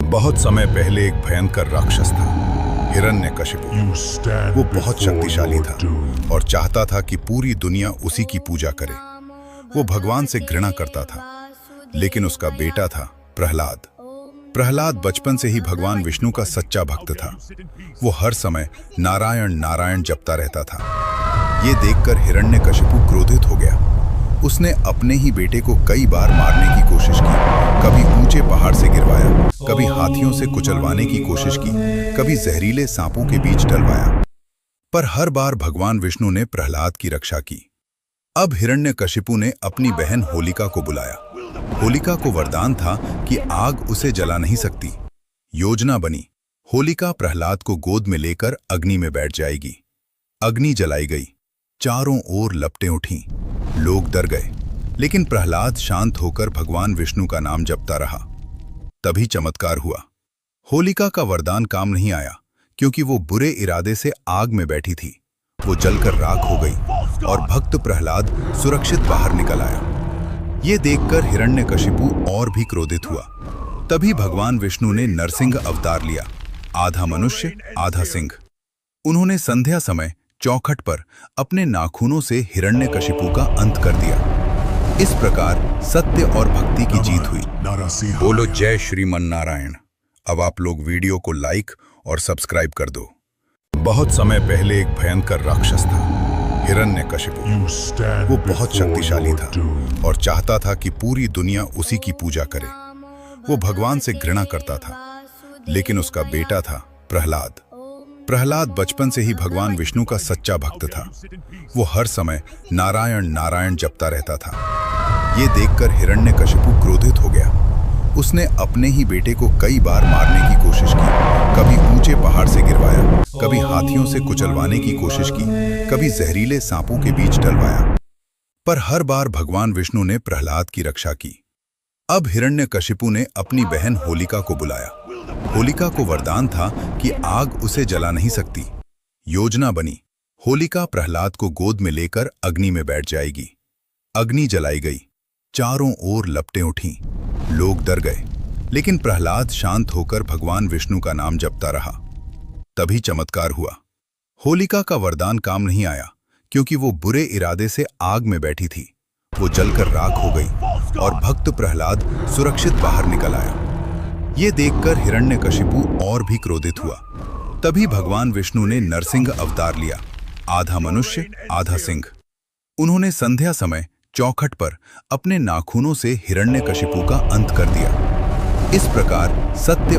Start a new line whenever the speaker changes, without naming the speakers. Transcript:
बहुत समय पहले एक भयंकर राक्षस था, हिरण्यकशिपु। वो बहुत शक्तिशाली था और चाहता था कि पूरी दुनिया उसी की पूजा करे। वो भगवान से घृणा करता था, लेकिन उसका बेटा था प्रहलाद। प्रहलाद बचपन से ही भगवान विष्णु का सच्चा भक्त था। वो हर समय नारायण नारायण जपता रहता था। ये देखकर हिरण्यकशिपु क्रोधित हो गया। उसने अपने ही बेटे को कई बार मारने की कोशिश की। कभी ऊंचे पहाड़ से गिरवाया, कभी हाथियों से कुचलवाने की कोशिश की, कभी जहरीले सांपों के बीच डलवाया, पर हर बार भगवान विष्णु ने प्रहलाद की रक्षा की। अब हिरण्यकशिपु ने अपनी बहन होलिका को बुलाया। होलिका को वरदान था कि आग उसे जला नहीं सकती। योजना बनी। होलिका प्रहलाद को गोद में लेकर अग्नि में बैठ जाएगी। अग्नि जलाई गई। चारों ओर लपटें उठीं। लोग डर गए, लेकिन प्रहलाद शांत होकर भगवान विष्णु का नाम जपता रहा। तभी चमत्कार हुआ। होलिका का वरदान काम नहीं आया, क्योंकि वो बुरे इरादे से आग में बैठी थी। वो जलकर राख हो गई और भक्त प्रहलाद सुरक्षित बाहर निकल आया। ये देखकर हिरण्यकशिपु और भी क्रोधित हुआ। तभी भगवान विष्णु ने नरसिंह अवतार लिया, आधा मनुष्य आधा सिंह। उन्होंने संध्या समय चौखट पर अपने नाखूनों से हिरण्यकशिपु का अंत कर दिया। इस प्रकार सत्य और भक्ति की जीत हुई। बोलो जय श्रीमन नारायण। अब आप लोग वीडियो को लाइक और सब्सक्राइब कर दो। बहुत समय पहले एक भयंकर राक्षस था, हिरण्यकशिपु। वो बहुत शक्तिशाली था और चाहता था कि पूरी दुनिया उसी की पूजा करे। वो भगवान से घृणा करता था, लेकिन उसका बेटा था प्रहलाद। प्रहलाद बचपन से ही भगवान विष्णु का सच्चा भक्त था। वो हर समय नारायण नारायण जपता रहता था। ये देखकर हिरण्यकशिपु क्रोधित हो गया। उसने अपने ही बेटे को कई बार मारने की कोशिश की। कभी ऊंचे पहाड़ से गिरवाया, कभी हाथियों से कुचलवाने की कोशिश की, कभी जहरीले सांपों के बीच डलवाया, पर हर बार भगवान विष्णु ने प्रहलाद की रक्षा की। अब हिरण्यकशिपु ने अपनी बहन होलिका को बुलाया। होलिका को वरदान था कि आग उसे जला नहीं सकती। योजना बनी। होलिका प्रहलाद को गोद में लेकर अग्नि में बैठ जाएगी। अग्नि जलाई गई। चारों ओर लपटें उठीं। लोग डर गए, लेकिन प्रहलाद शांत होकर भगवान विष्णु का नाम जपता रहा। तभी चमत्कार हुआ। होलिका का वरदान काम नहीं आया, क्योंकि वो बुरे इरादे से आग में बैठी थी। वो जलकर राख हो गई और भक्त प्रहलाद सुरक्षित बाहर निकल आया। ये देखकर हिरण्यकशिपु और भी क्रोधित हुआ। तभी भगवान विष्णु ने नरसिंह अवतार लिया, आधा मनुष्य आधा सिंह। उन्होंने संध्या समय चौखट पर अपने नाखूनों से हिरण्यकशिपु का अंत कर दिया। इस प्रकार सत्य